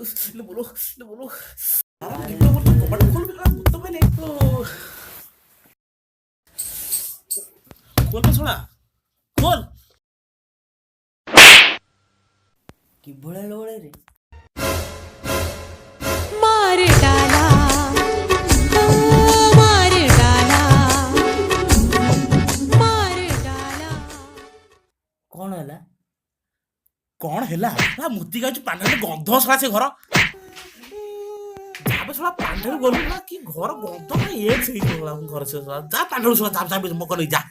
ले बोलो ले बोलो गीत बोलतो कपाट खोल भूत पहले खोल ना सोडा खोल किभळ्या लोळे रे मार डाला ओ मार डाला मार डाला कोण होला कौन है मुती गाँव पांडे गंध सड़ा से घर जाबे सड़ा पांडे गलु ना कि घर गंध ना ये घर से जा पांडे सड़ा जा मक नहीं जा